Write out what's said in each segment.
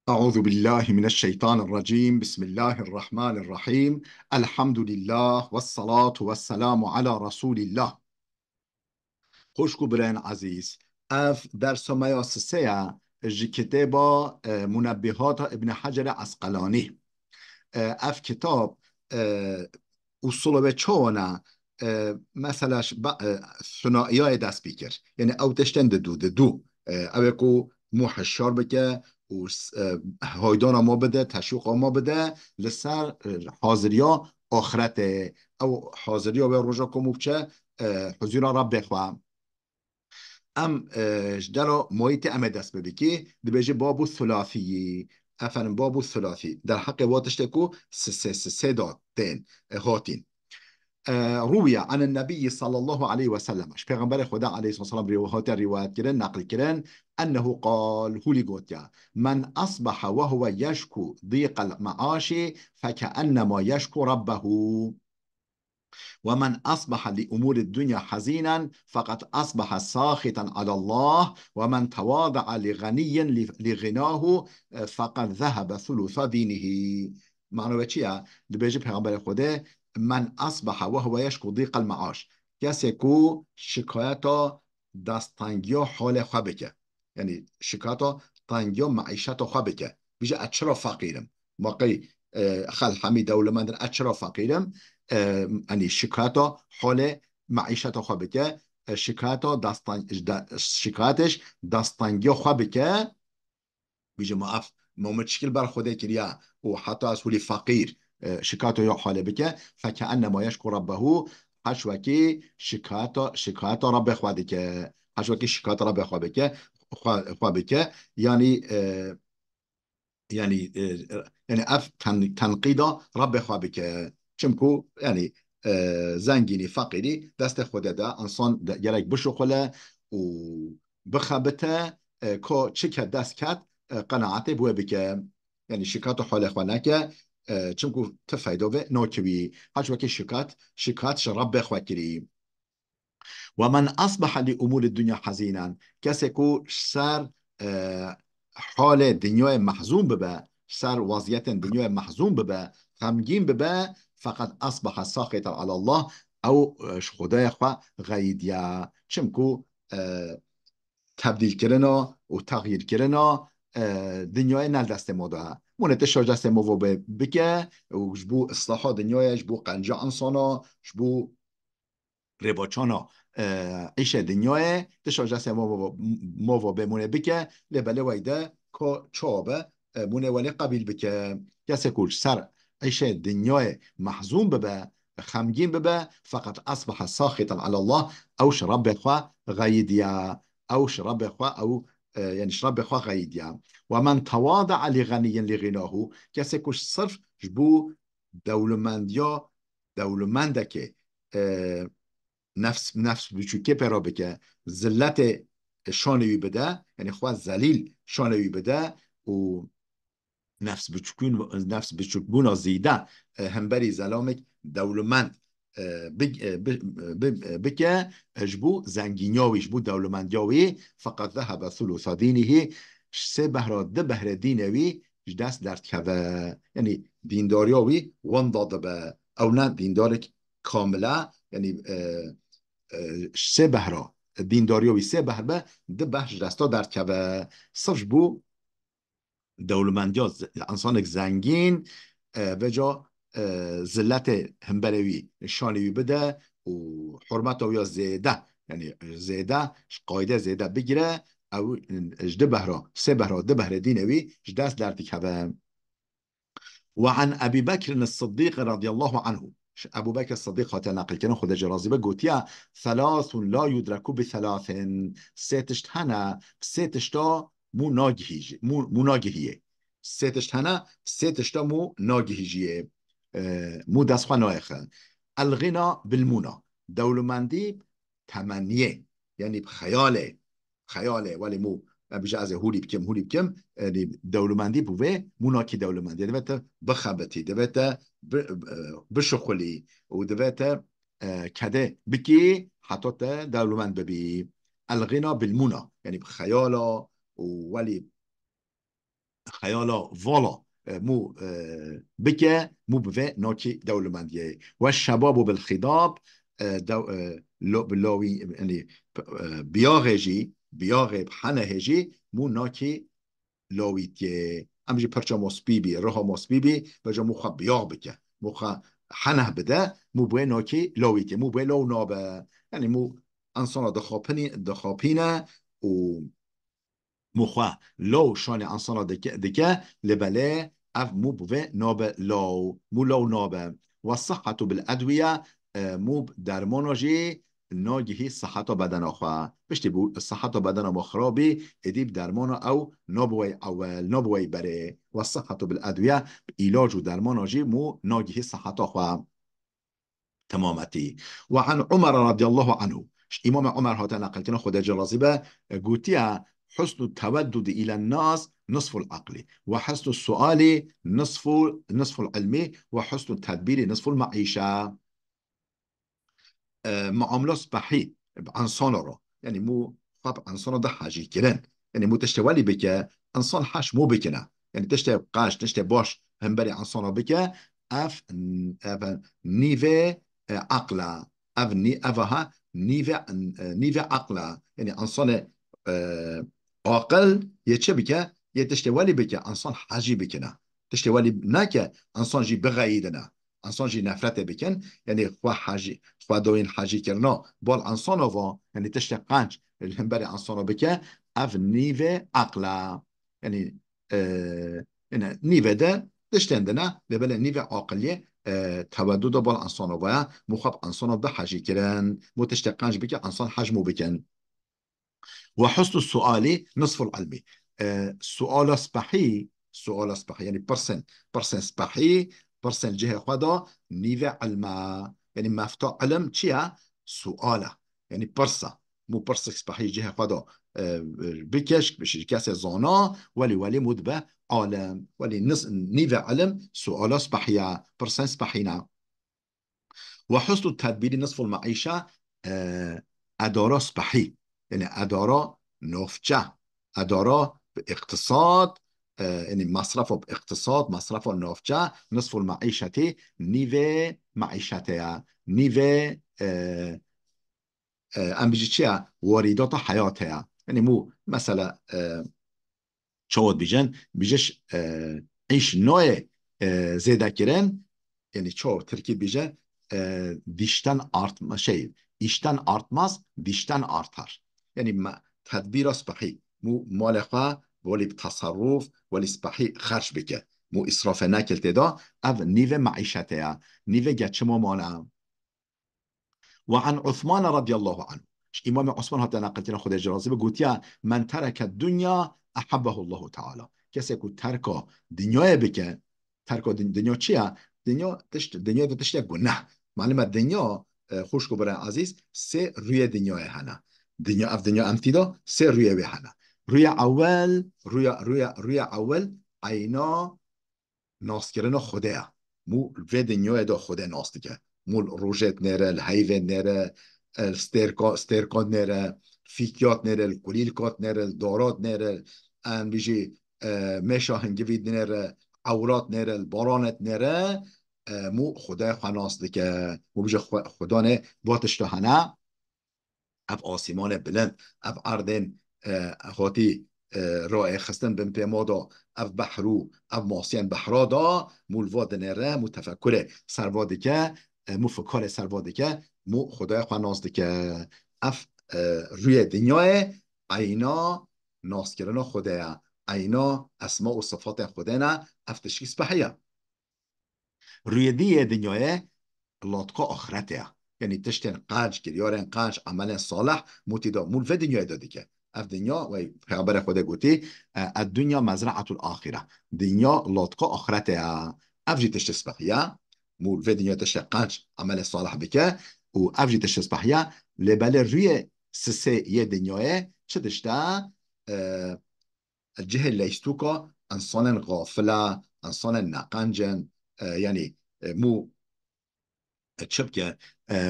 أعوذ بالله من الشيطان الرجيم. بسم الله الرحمن الرحيم. الحمد لله والصلاة والسلام على رسول الله. خوشكو برين عزيز. اف درس ما ياسسيا جي كتابة منبهات ابن حجر عسقلاني. اف كتاب اصول به چونه مثلاش ثنائیای دست بیکر یعنی او تشتن دو او کو مو حشار بکه و هایدان ما بده تشویق ما بده لسر حاضریا آخرت او حاضریا به رجا کمو بچه حضورا رب بخواه ام جدارا محیط ام دست ببکی دبیجه بابو ثلاثی افن بابو ثلاثی در حق واتش تکو سه داتين هاتين. روي عن النبي صلى الله عليه وسلم پیغمبر خدا عليه الصلاة والسلام روایات روایت کردن نقل کردن انه قال هولي گوتیا من اصبح وهو يشكو ضيق المعاش فكأنما يشكو ربه ومن أصبح لأمور الدنيا حزينا فقد أصبح ساخطا على الله ومن تواضع لغني لغناه فقد ذهب ثلث دينه. معنی چیه؟ دبیجی پیغمبر خدا من أصبح وهو يشكو ضيق المعاش کسی کو شکایت دستانگی حال خواه بکه یعنی شکایت تنگی معیشت خواه بکه بیجه اچرا فقیرم واقعی خل حمید دولمندن اچرا فقیرم یعنی شکایت حال معیشت خواه بکه شکایتش دستانگی خواه بکه بیجه ما مشکل بر خوده کریا و حتی از حولی فقیر شکایت یا حال بکه فکأنما یشکو ربه حشوکی شکایت رب خواه بکه حشوکی شکایت رب خواه بکه خواه بکه یعنی یعنی اف تنقیدا رب خواه بکه چمکو یعنی زنگینی فقیری دست خود ده انسان گرک بشخله و بخبته که چه که دست کد قناعت بوه بکه یعنی شکات حال خواه نکه چمکو تفایدو به نوکوی هاش وکی شکات شرب خواه کری ومن أصبح لأمور الدنيا حزينا كسكو سر حال دنيا محزون ببا سر وضعية دنيا محزون ببا غمگين ببا فقد أصبح ساخطا على الله أو خدای خوا غیدیا چمکو تبدیل کردن و تغییر کردن دنیای نل دست ما ده مونت شاجست ما بکه و جبو اصلاحات دنیای جبو قنجا انسانا جبو رباچانا ایش دنیای تشاجست ما بمونه بکه لبله ویده که چابه مونه ولی قبیل بکه کسی کلش سر ایش دنیای محزون ببه خمگین ببه فقط اصبح ساخطا على الله او شرب بخوا غیدیا او شرب بخوا او يعني شرب بخوا غیدیا ومن تواضع لغني لغناه کسی کلش صرف جبو دولمندیا دولمندکه نفس بچوکه پیرا بکه ذلت شانوی بده یعنی خواه زلیل شانوی بده و نفس بچوکبونا زیده همبری زلامک دولمند بکه جبو زنگینیاوی جبو دولمندیاوی فقط ذهب ثلث دینه سه بهره ده بهره دینوی دست درد که یعنی دینداریاوی وان داده به او نه دیندارک کامله یعنی سه بهره دینداریاوی سه بهره ده بهش دستا درد که صرف بو دولمندی ها انسانک زنگین و جا زلت همبروی شانوی بده و حرمت او یا زیده یعنی زیده قاعده زیده بگیره او اجده بهرا سه بهرا ده بهره دینوی دست درتی که وعن أبي بكر الصديق رضي الله عنه أبو بكر الصديق خاطر نقل كنا خود جرازي بقوتيا ثلاث لا يدرك بثلاث سيتشت هنا سيتشتا مو ناجهية سيتشت هنا سيتشتا مو ناجهية مو دسخوا نايخة الغنى بالمنى دولمندي تمنيه يعني بخياله خیاله ولی مو بیشه از هولی بکم دولمندی بوه موناکی دولمندی دویت بخبتی دویت بشخلی و دویت کده بکی حتی تا دولمند ببی الغنا بالمنا یعنی بخیالا ولی خیالا والا مو بکه مو بوه ناکی دولمندیه و شباب بالخضاب بلاوی یعنی بیاغ حنه هجی مو ناکی لاویتیه امجی پرچا مصبیبی رها مصبیبی و جا مو خواه بیاغ بکه مو خواه حنه بده مو بوه ناکی لاویتیه مو بوه لاو نابه یعنی مو انسان دخاپینه و مخوا لو شان انسان دکه لبله اف مو بوه ناب لاو مو لاو نابه و صحت بالادویه مو درماناجی ناگهی صحت بدن آخوا بشتی بو صحت بدن ما خرابی ادیب درمان او نابوی اول نابوی بره و صحت بالادویه علاج و درماناجی مو ناگهی صحت آخوا تمامتي. وعن عمر رضي الله عنه إمام عمر هذا نقلتنا خد جرازبة قوتيا حسن التودد إلى الناس نصف العقل وحسن السؤال نصف العلم وحسن التدبير نصف المعيشة. معاملات بحی انسان را یعنی مو خب انسان ده حاجی کرن یعنی مو تشتوالی بکه انسان حش مو بکنه یعنی تشت قاش تشت باش هم بری انسان را بکه اف اف نیوه عقلا اف نی افها نیوه عقلا یعنی انسان عاقل یه چه بکه یه تشتوالی بکه انسان حاجی بکنه تشتوالی نکه انسان جی بغیدنه انسان جی نفرت بکن یعنی خوا حاجی خوا دوین حاجی کرنا بال انسان و یعنی تشت قنج هم بری انسان بکه اف نیو عقلا یعنی یعنی نیو ده تشتندنا ببل نیو عقلیه تودد بال انسان و مخاب انسان به حاجی کرن متشت قنج بکه انسان حجمو بکن. وحسن السؤال نصف العلم سؤال اسبحي يعني برسن اسبحي برسن جهه خدا نيفع علما يعني مفتوح علم چيا سؤاله يعني برسا مو برس اسبحي جهه خدا بكش بش كاس زانا ولي مدبه عالم ولي نيفع علم سؤال اسبحيا برسن اسبحينا. وحسن التدبير نصف المعيشة اداره صبحي يعني اداره نوفجه اداره باقتصاد يعني مصرف باقتصاد مصرف نوفجه نصف المعيشة نيفي معيشتها نيفي ام بيجي چيا واردات حياتها يعني مو مثلا شود بيجن بيجش ايش نوع زيدا كرن yani çoğu Türkiye bize dişten artma şey işten artmaz dişten artar. Yani tedbir asbahi mu muhalefet voli tasarruf voli asbahi خرج bike mu israf nakelte da ev nive maişete ya nive geçimo mala. وعن عثمان رضي الله عنه إمام عثمان هذا نقلتنا خود جرازي بقول من ترك الدنيا أحبه الله تعالى کسی که ترک دنیا بکن ترک دنیا چیه دنیا ده تشت گناه معلومه دنیا خوش کو برای عزیز سه روی دنیا هنه دنیا اف دنیا امتیدا سه روی به هنه روی اول عینا ناس کردن خوده مو و دنیا دا خوده ناس دیگه مو روژت نره الهیوه نره سترکات نره فیکیات نره الکلیلکات نره دارات نره ان بیجی مشا هنگوید نره عورات نره بارانت نره مو خدا خناس دیگه مو بیجی خدا نه باتش تا هنه اف آسیمان بلند اف اردن هاتی راه خستن بن پیمادا اف بحرو اف ماسین بحرادا مولواد نره متفکر سروادی که مفکر سروادی که مو خدای خواه نازده که اف روی دنیای اینا ناز کردن خدای اینا اسماء و صفات خدای نه اف تشخیص بحیه روی دی دنیای لاتقا آخرته یعنی تشتن قنج کریارن قنج عمل صالح متدا مول في دنیا داده که اف دنیا و پیغمبر خدا گوتی الدنیا مزرعه الاخره دنیا لاتقا آخرته اف جی تشتسبخیا مول في دنیا تشت قنج عمل صالح بکه و اف جی تشتسبخیا لبل روی سه یه دنیای چه دشته الجهه اللي يستوكا انسان غافله انسان نقنجن يعني مو تشبكه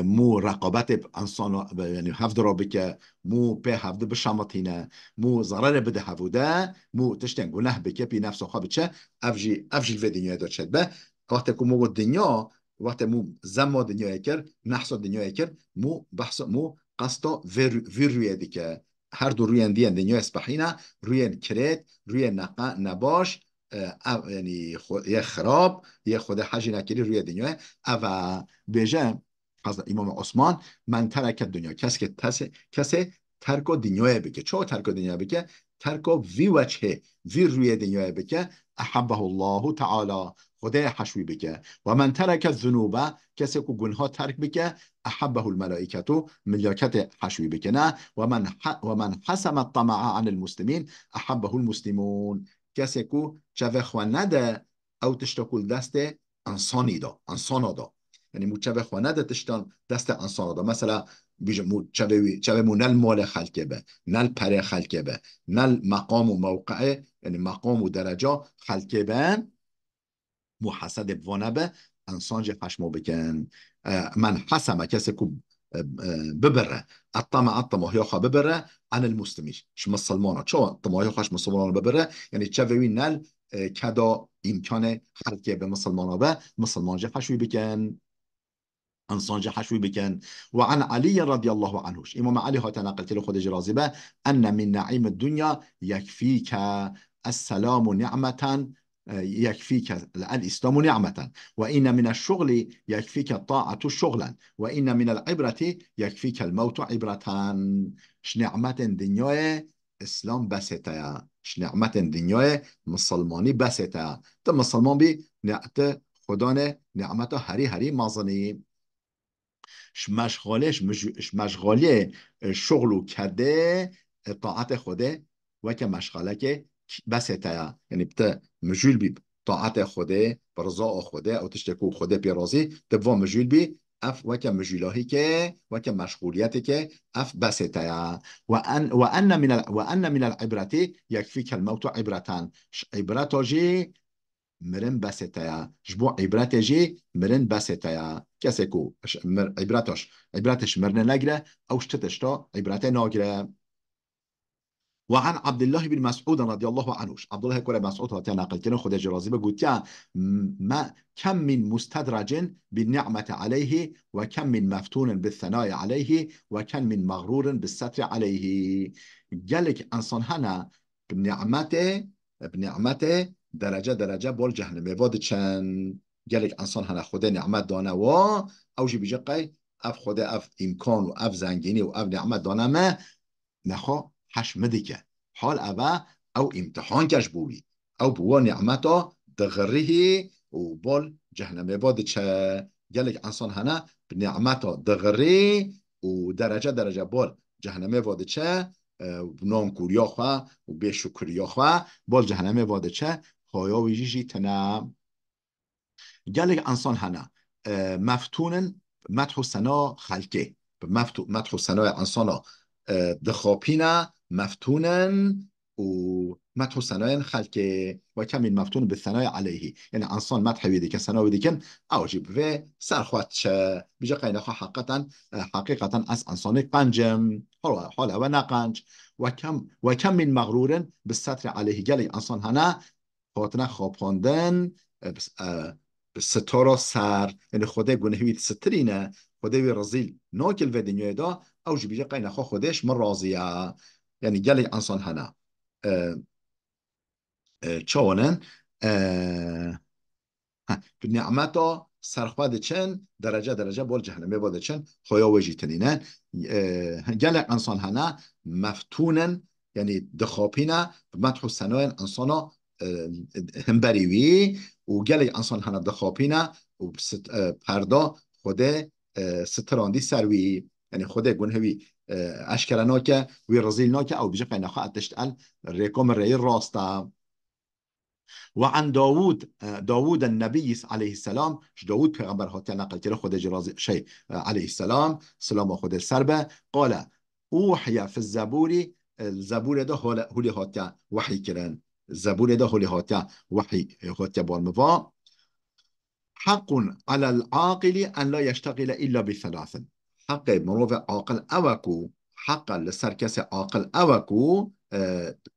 مو رقابت انسان یعنی هفت را بکه مو به هفت بشامتینه مو ضرر بده هفوده مو تشتن گناه بکه بی نفس خواب چه افجی الوی دنیا دا چد به وقتی که مو دنیا وقتی مو زما دنیا کر نحس دنیا کر مو بحث مو قصدا ویر روی دیگه هر دو روی اندی دنیا اسبحینه روی کرد روی نباش یعنی یه خراب یه خود حجی نکری روی دنیا او بیجه از امام عثمان من ترک دنیا کسی ترک دنیا بکه چه ترک دنیا بکه ترک وی وجهه وی روی دنیا بکه احبه الله تعالی خدا حشوی بکه و من ترک الذنوب کسی که گناه ترک بکه احبه الملائکه ملائکت حشوی بکه نه و من حسم الطمع عن المسلمین احبه المسلمون کسی که چه خواه نده او تشتکل دست انسانی دا انسانا دا یعنی مو چه خونه تشتان دست انسان دا مثلا بیجه مو چه مو نل مال خلقه به نل پره خلقه به نل مقام و موقعه یعنی مقام و درجه خلقه به مو حسد وانه به انسان جه خشمو بکن من حسمه کسی که ببره الطمع یا خواه ببره عن المسلمیش ش مسلمانا چون الطمع یا خواه مسلمانا ببره یعنی چه وی نل کدا امکان خلقه به مسلمانا به مسلمان جه خشوی بکن انسان جه حشوی بکن و عن علی رضی الله عنهش امام علی ها تنقل کل خود جرازی به ان من نعیم الدنیا یکفیک السلام نعمتا يكفيك الإسلام نعمة وإن من الشغل يكفيك الطاعة شغلا وإن من العبرة يكفيك الموت عبرة شنعمة دنيا اسلام بسيطة شنعمة دنيا مسلماني بسيطة تا مسلمان بي نعت خدانه نعمة هري هري مازني مشغله شغل کده طاعت خوده و که مشغله که بسیطه یعنی بتا مجول بی طاعت خوده برزاء خوده او تشتکو خوده پیرازی تبوا مجول بی اف و که مجولاهی که و که مشغولیتی که اف بسیطه و ان من العبرتی یکفی که الموت عبرتان عبرتا جی مرن بسيطة جبو عبرات جي مرن بسيطة كسكو عبراتش مرن نجرة أو شتتشتا عبرات ناجرة وعن عبد الله بن مسعود رضي الله عنه عبد الله كل مسعود هاتي نقل كنا خد جرازي بقول ما كم من مستدرج بالنعمة عليه وكم من مفتون بالثناء عليه وكم من مغرور بالستر عليه قالك انسان هنا بنعمته درجه درجه بول جهنم واد چن قالك انسان هنا خود نعمت دانه و او جي بيجي قي اف خود اف امکان و اف زنگینی و اف نعمت دانه ما نخوا حشمدی که حال او امتحان کش بوی او بوا نعمتا دغریه و بول جهنم باد چه گلک انسان هنه نعمتا دغری و درجه درجه بول جهنم باد چه نام کوریا خواه و به شکریا خواه بول جهنم باد چه خوایا ویجی تنه گلک انسان هنه مفتونن مدح و سنا خلقه مدح و سنا انسان دخابينا مفتونا ومدح ثنايا خلق وكم من مفتون بالثنايا عليه يعني انسان مدح ويدي كسنا ويدي كن اوجب في سرخوات بيجا قينا حقيقة اس انسان قنجم حالا و نقنج وكم من مغرور بالستر عليه جلي انسان هنا خاطنا خواباندن ستارا سر یعنی خدا گناهی سترینه خدای رزیل ناکل و دنیای دا او جی بیجا قینا خو خودش من راضیه یعنی گلی انسان هنه چونن نعمتا سرخواد چن درجه درجه بول جهنمه باده چن خویا وجی تنینه گل انسان هنه مفتونن یعنی دخاپینه مدح و سنای انسانا هم بریوی و گل انسان هنه دخاپینه و پردا خوده ستراندی سروی یعنی خوده گنهوی اشکرنا که وی رزیلنا که او بیجا قینخا اتشتال ریکم ری راستا وعن داود النبي عليه السلام داود پیغمبر هاتي نقل كده خود جراز شيء عليه السلام سلام خود السربة قال اوحي في الزبور ده هولي هاتي وحي كرن الزبور ده هولي هاتي وحي هاتي بالمفا حق على العاقل أن لا يشتغل إلا بثلاث. حق مروف عاقل أوكو، حق لسركس عاقل أوكو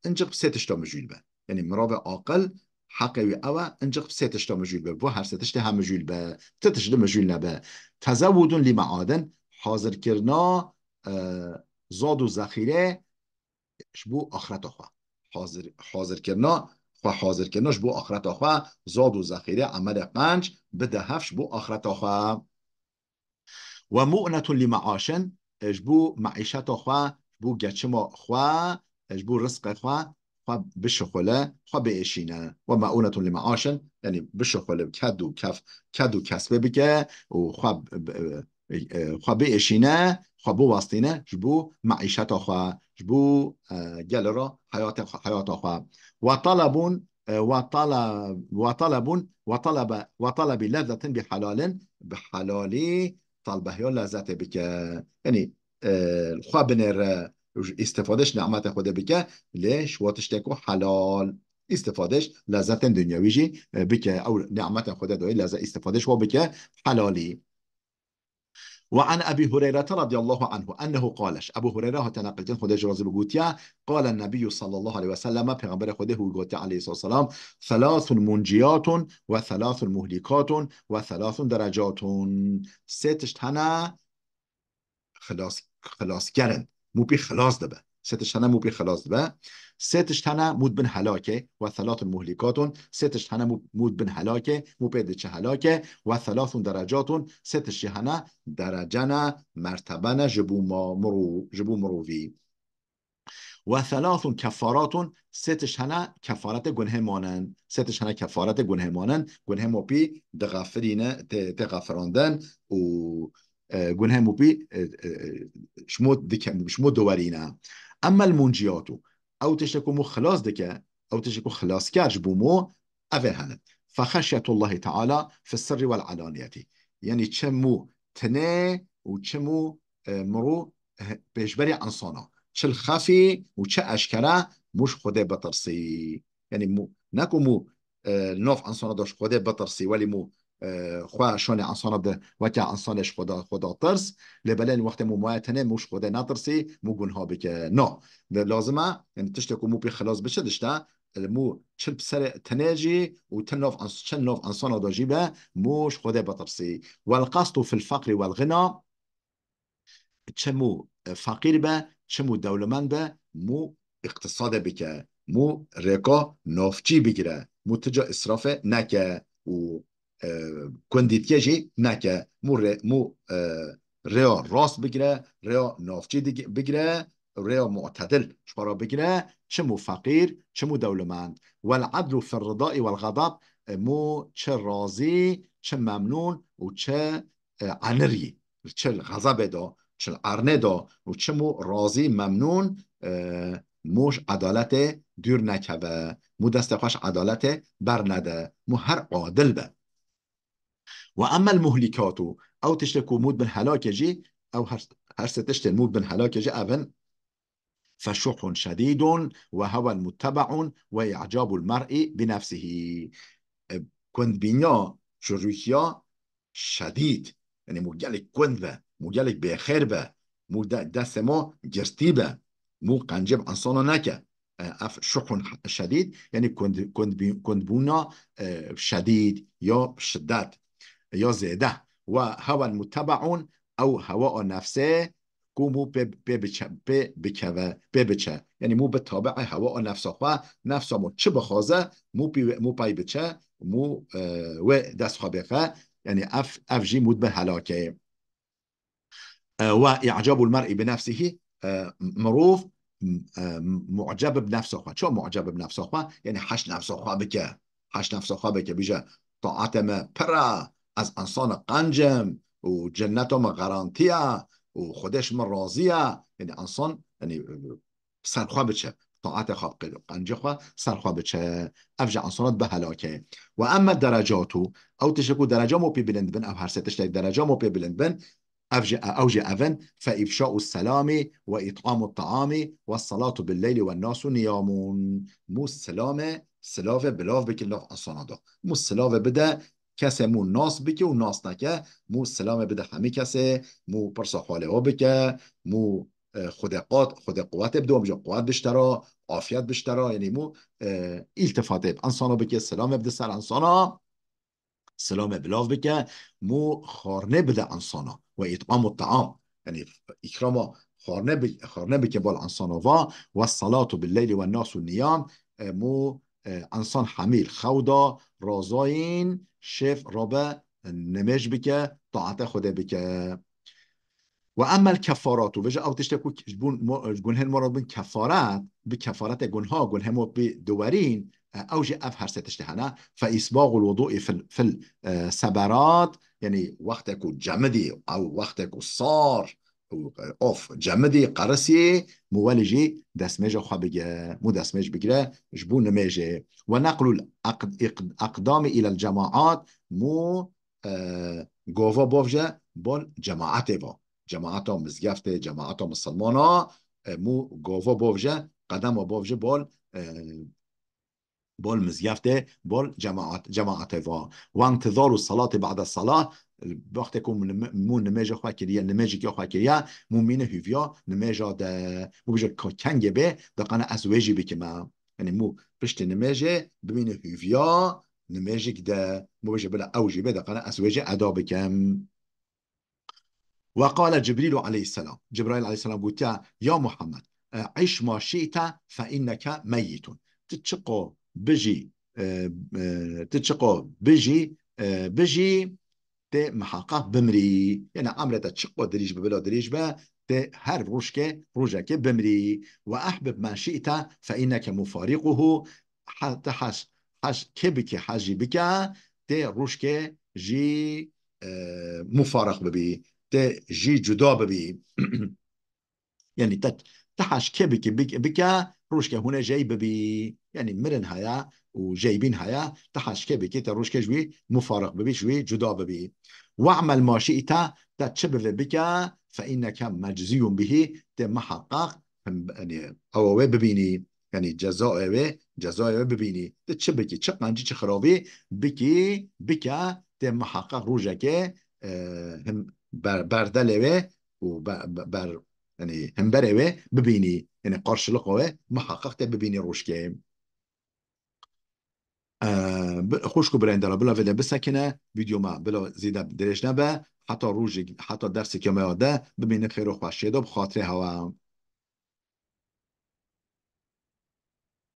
انجق بسيتشتا مجول به. يعني مروف عاقل حقي أوا انجق بسيتشتا مجول به، بو هر سيتشتا هم مجول به، تتشتا مجول نبه. تزود لمعادن حاضر كرنا زاد و ذخیره شبو آخرت آخوا. حاضر کرنا و حاضر کرناش بو آخرت آخوا، زاد و ذخیره عمل قنج بده هفش بو آخرت آخوا. و مؤنة لمعاشن جبو معیشت آخوا، جبو گچما خوا، جبو رزق خوا، خوا بشخوله خوا باشینه. و مؤونة لمعاشن یعنی بشخوله کدو کف کدو کسبه بکه و خوا باشینه، خوا بو واسطینه جبو معیشت خوا، جبو گل را حیات خوا. و طلبون وطلب لذة بحلالی طلبه یا لذت بکه. یعنی خواه بنر استفادهش نعمت خوده بکه ليش واتشتكو حلال، استفادهش لذت دنیاویجی بکه او نعمت خوده دوی لذت استفادهش و بکه حلالی. وعن أبي هريرة رضي الله عنه أنه قالش، أبو هريرة تنقلتين خده جرازي بقوتيا، قال النبي صلى الله عليه وسلم پیغمبر خده قوتيا عليه الصلاة والسلام: ثلاث منجيات وثلاث مهلكات وثلاث درجات. ستش تنه خلاص گرن مو بی خلاص دبه، ستش تنه مو بی خلاص دبه. ستش تنه مود بن هلاکه و ثلاث مهلكات. ستش تنه مود بن هلاکه مو بی دچه هلاکه و ثلاث درجات. ستش تنه درجه مرتبه جبو مروی. و ثلاث کفارات. ستش هنه کفارت گنه مانن، ستش هنه کفارت گنه مانن، گنه موپی دغفرینه تغفراندن و گنه موپی شمود دورینه. اما المنجیاتو او تشکو مو خلاص دکه، او تشکو خلاص کرج بومو اوه هنه. فخشية الله تعالى في السر والعلانية. يعني چمو تنه و چمو مرو بيشبري عنصانا، چه الخفي وچه اشکره مش خوده بترسي. يعني مو نكو مو نوف انسان داشت خوده بترسي، ولی مو خواه شان انسان ده وکه انسانش خدا ترس لبلن وقت مو مواتنه مش خوده نترسي مو گنها بکه نه لازمه. يعني تشتكو مو بي خلاص بشه دشته مو چل بسر تناجي چل نوف انسان دا جيبه مش خوده بترسي. والقصد في الفقر والغنى چمو فقیر به چمو دولمند به مو اقتصاد بکه، مو رکا نافچی بگیره، مو تجا اصراف نکه و کندیتیه جی نکه، مو ریا راست بگیره، ریا نافچی بگیره، ریا معتدل شمارا بگیره، چمو فقیر چمو دولمند. والعدل في الرضاء والغضب مو چه راضی چه ممنون و چه عنری، چه غضب دا چه ارنه دا و چه مو راضی ممنون موش عدالت دور نکبه، مو دست خوش عدالت بر نده، مو هر عادل به. و اما المهلكات او تشتكو مود بن هلاك جي او هر ستشت المود بن هلاك جي اون فشح شديد وهوى متبع وإعجاب المرء بنفسه. كنت بينيا شروعيا شديد، يعني مو جالك كنت به مو جالك بخير به مو دست ما جرتي به مو قنجب انسانا نكه. اف شح شديد يعني كنت بونا شديد يا شدت یا زیده. و هوا متبعون او هوا نفسه کو مو بچه یعنی مو به تابع هوا نفسه خواه نفسه مو چه بخوازه مو پای بچه مو و دست خواه بخواه. يعني اف جي مود به هلاكه. واعجاب المرء بنفسه مروف معجب بنفسه خواه. شو معجب بنفسه خواه؟ يعني حش نفسه خواه بكه، حش نفسه خواه بكه بيجا طاعت ما پرا از انسان قنجم و جنت ما غرانتیه و خودش ما راضیه. يعني انسان يعني سرخواه بچه طاعت خواه قنجه خواه سرخواه بچه افجع انسانات به هلاکه. و اما درجاتو او تشکو درجه مو پی بلند بن او هر ستش درجه مو پی بلند بن أوجه أذن فإفشاء السلام وإطعام الطعام والصلاة بالليل والناس نيام. مو السلام سلاف بلاف بكل لاف أصنادا، مو السلاف بدا کسی مو ناس بکه و ناس نکه مو سلام بده همه کسی مو پرسا حاله ها بکه مو خود قوت بده و بجا قوت بشترا عافیت بشترا یعنی مو التفاته انسانا بکه سلام بده سر انسانا سلام بلاف بکه مو خارنه بده انسانا و اطعام الطعام يعني إكرام خارنه بکه بال انسانا و الصلاة بالليل و الناس النيام مو انسان حمیل خودا رازاین شف رابع نمش بکه طاعت خوده بکه و اما الكفارات وجه او تشتكو جبون هن مراد بين كفارات بكفارات جنها جنهم بدورين او جاء في هرسة تشتهنا فاسباغ الوضوء في السبرات يعني وقتك جمدي او وقتك صار اوف جمدي قرسي مولجي دسمجه خبجه مو دسمج بگره جبون نمجه ونقل الاقدام الى الجماعات مو گوفا بوفجه بون جماعته با جماعت ها مزگفت جماعت ها مسلمان ها مو گاوا باوجه قدم و باوجه بال مزگفت بال جماعت و انتظار الصلاة بعد الصلاة وقتی که مو نماج خواه کریه نماجی که خواه کریه مو مین هیویا نماجا ده مو بجا کنگه به دقانه ازویجی بکمه یعنی مو پشت نماجه بمین هیویا نماجی که ده مو بجا بلا اوجی به دقانه ازویجی ادا بکم وقال جبريل عليه السلام جبرائيل عليه السلام قلت يا محمد عش ما شئت فإنك ميت تتشقو بجي تتشقو بجي ته محقق بمري يعني عمرة تشقو دريج بلا دريج با ته هر روشك روجك بمري وأحبب ما شئت فإنك مفارقه حتى حش كبك حاجي بك ته روشك جي مفارق ببي جي جدا ببي يعني تحش كبك بك روشك هنا جاي ببي يعني مرن هيا وجايبين هيا تحش كبك تروشك جوي مفارق ببي جوي جدا ببي واعمل ما شئت تتشبه بك فإنك مجزي به تمحقق يعني أو ببيني يعني جزاء ببيني تتشبكي تشقن جي خرابي بك تمحقق روجك هم بردلوه و بر يعني هم بروه ببینی یعنی قارشلقه محقق ببینی روش که خوشكو برندرا بلا فيدا بسكنه فيديو ما بلا زيادة دريج نبا حتى روج حتى درس كما يودا ببين خير وخواشيدو بخاطر هوا